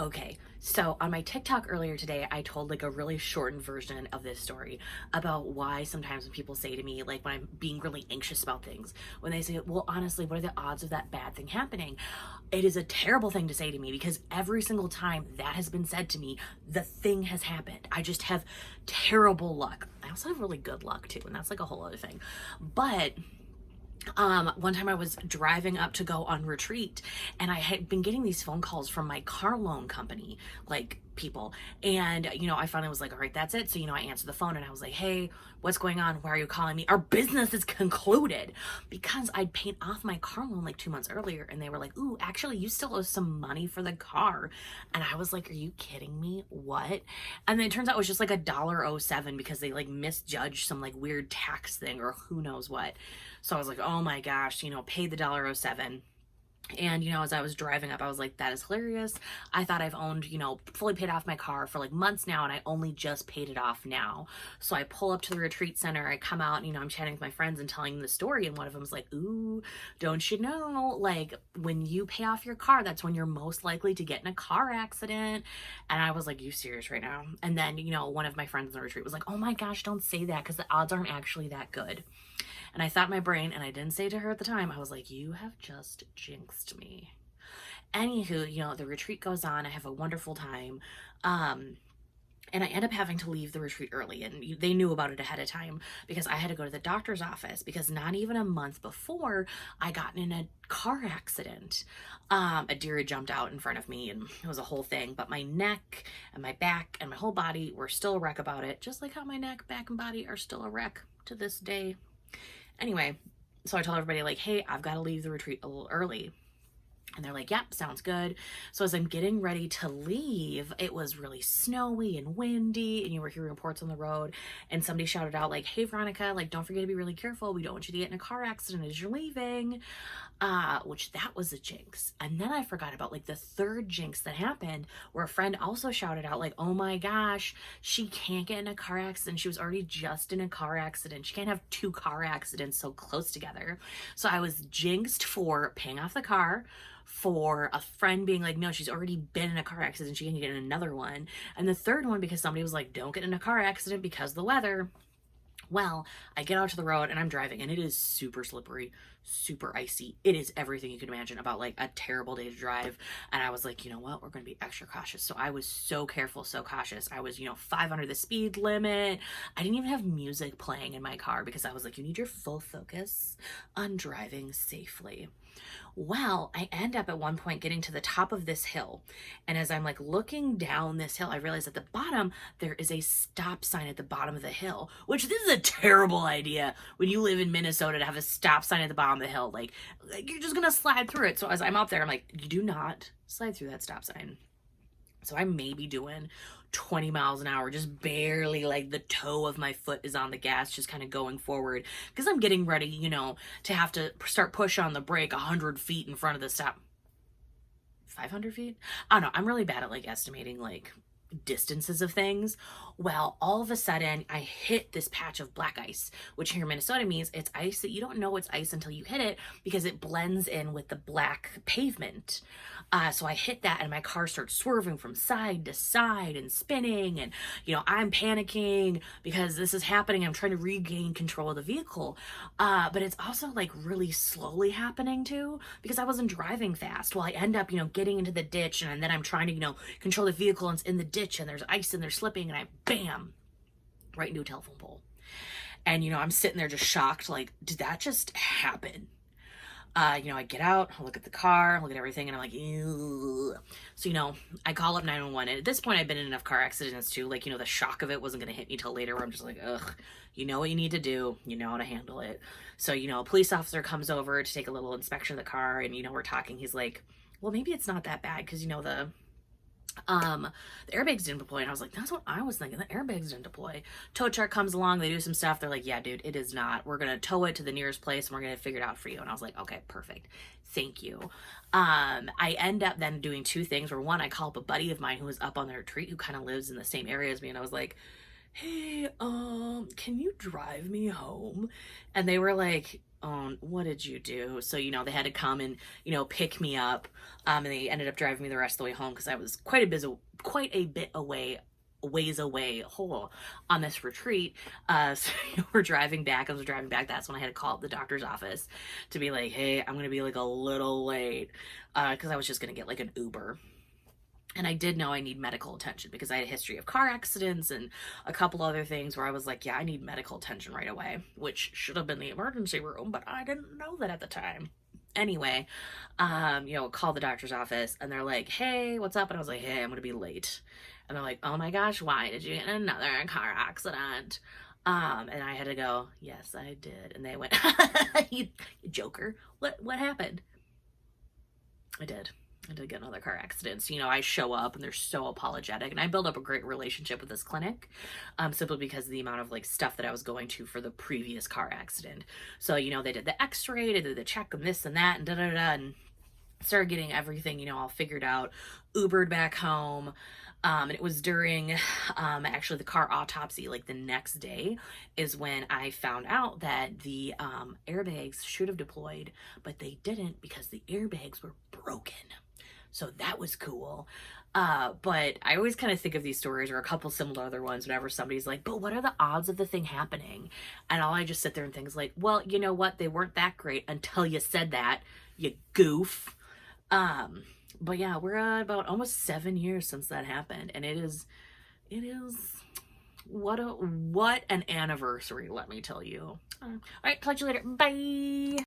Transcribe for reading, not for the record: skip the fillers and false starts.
Okay, so on my TikTok earlier today, I told like a really shortened version of this story about why sometimes when people say to me, like when I'm being really anxious about things, when they say, well, honestly, what are the odds of that bad thing happening? It is a terrible thing to say to me because every single time that has been said to me, the thing has happened. I just have terrible luck. I also have really good luck too, and that's like a whole other thing. But one time I was driving up to go on retreat and I had been getting these phone calls from my car loan company, like people. And, I finally was like, all right, that's it. So, I answered the phone and I was like, hey, what's going on? Why are you calling me? Our business is concluded, because I'd paid off my car loan like 2 months earlier. And they were like, ooh, actually, you still owe some money for the car. And I was like, are you kidding me? What? And then it turns out it was just like $1.07 because they like misjudged some like weird tax thing or who knows what. So I was like, oh my gosh, paid the $1.07. And, as I was driving up, I was like, that is hilarious. I thought I've owned, fully paid off my car for like months now, and I only just paid it off now. So I pull up to the retreat center, I come out, I'm chatting with my friends and telling them the story. And one of them's like, ooh, don't you know, like when you pay off your car, that's when you're most likely to get in a car accident. And I was like, you serious right now? And then, one of my friends in the retreat was like, oh my gosh, don't say that because the odds aren't actually that good. And I thought in my brain, and I didn't say it to her at the time, I was like, you have just jinxed me. Anywho, the retreat goes on. I have a wonderful time. And I end up having to leave the retreat early. And they knew about it ahead of time because I had to go to the doctor's office because not even a month before I got in a car accident. A deer had jumped out in front of me and it was a whole thing. But my neck and my back and my whole body were still a wreck about it. Just like how my neck, back, and body are still a wreck to this day. Anyway, so I told everybody like, hey, I've got to leave the retreat a little early. And they're like, yep, sounds good. So as I'm getting ready to leave, it was really snowy and windy and you were hearing reports on the road. And somebody shouted out like, hey, Veronica, like, don't forget to be really careful. We don't want you to get in a car accident as you're leaving. Which that was a jinx. And then I forgot about like the third jinx that happened where a friend also shouted out like, oh my gosh, she can't get in a car accident. She was already just in a car accident. She can't have two car accidents so close together. So I was jinxed for paying off the car, for a friend being like, no, she's already been in a car accident, she can get in another one. And the third one because somebody was like, don't get in a car accident because of the weather. Well, I get out to the road and I'm driving and it is super slippery, super icy. It is everything you can imagine about like a terrible day to drive. And I was like, you know what? We're going to be extra cautious. So I was so careful, so cautious. I was, 5 under the speed limit. I didn't even have music playing in my car because I was like, you need your full focus on driving safely. Well, I end up at one point getting to the top of this hill. And as I'm like looking down this hill, I realize at the bottom, there is a stop sign at the bottom of the hill, which this is a terrible idea when you live in Minnesota to have a stop sign at the bottom of the hill. Like you're just going to slide through it. So as I'm up there, I'm like, you do not slide through that stop sign. So I may be doing 20 miles an hour, just barely, like the toe of my foot is on the gas, just kind of going forward because I'm getting ready, to have to start push on the brake 100 feet in front of the stop. 500 feet? I don't know. I'm really bad at like estimating like distances of things. Well, all of a sudden I hit this patch of black ice, which here in Minnesota means it's ice that you don't know it's ice until you hit it because it blends in with the black pavement. So I hit that and my car starts swerving from side to side and spinning and, I'm panicking because this is happening. I'm trying to regain control of the vehicle. But it's also like really slowly happening too because I wasn't driving fast. Well, I end up, getting into the ditch and then I'm trying to, control the vehicle and it's in the ditch and there's ice and they're slipping and I bam right into a telephone pole. And I'm sitting there just shocked, like, did that just happen? I get out, I look at the car, look at everything, and I'm like, ew. So, I call up 911. And at this point, I've been in enough car accidents too. Like, the shock of it wasn't going to hit me till later where I'm just like, ugh, you know what you need to do. You know how to handle it. So, a police officer comes over to take a little inspection of the car and, we're talking. He's like, well, maybe it's not that bad because, the airbags didn't deploy. And I was like, that's what I was thinking. The airbags didn't deploy. Tow truck comes along. They do some stuff. They're like, yeah, dude, it is not. We're going to tow it to the nearest place and we're going to figure it out for you. And I was like, okay, perfect. Thank you. I end up then doing two things where one, I call up a buddy of mine who was up on the retreat who kind of lives in the same area as me. And I was like, hey, can you drive me home? And they were like, oh, what did you do? So, you know, they had to come and, you know, pick me up. And they ended up driving me the rest of the way home because I was quite a bit away, ways away, on this retreat. So we're driving back. I was driving back. That's when I had to call up the doctor's office to be like, hey, I'm going to be like a little late. Because I was just going to get like an Uber. And I did know I need medical attention because I had a history of car accidents and a couple other things where I was like, yeah, I need medical attention right away, which should have been the emergency room, but I didn't know that at the time. Anyway, you know, call the doctor's office and they're like, hey, what's up? And I was like, hey, I'm gonna be late. And they're like, oh my gosh, why did you get in another car accident? And I had to go, yes, I did. And they went, you joker, what happened? I did. I did get another car accident. So, you know, I show up and they're so apologetic. And I build up a great relationship with this clinic, simply because of the amount of like stuff that I was going to for the previous car accident. So, you know, they did the x-ray, they did the check and this and that and da-da-da, and started getting everything, you know, all figured out, Ubered back home. And it was during actually the car autopsy, like the next day, is when I found out that the airbags should have deployed, but they didn't because the airbags were broken. So that was cool. But I always kind of think of these stories or a couple similar other ones whenever somebody's like, but what are the odds of the thing happening? And all I just sit there and think is like, well, you know what? They weren't that great until you said that, you goof. But yeah, we're about almost 7 years since that happened. And it is what an anniversary, let me tell you. All right, talk to you later. Bye.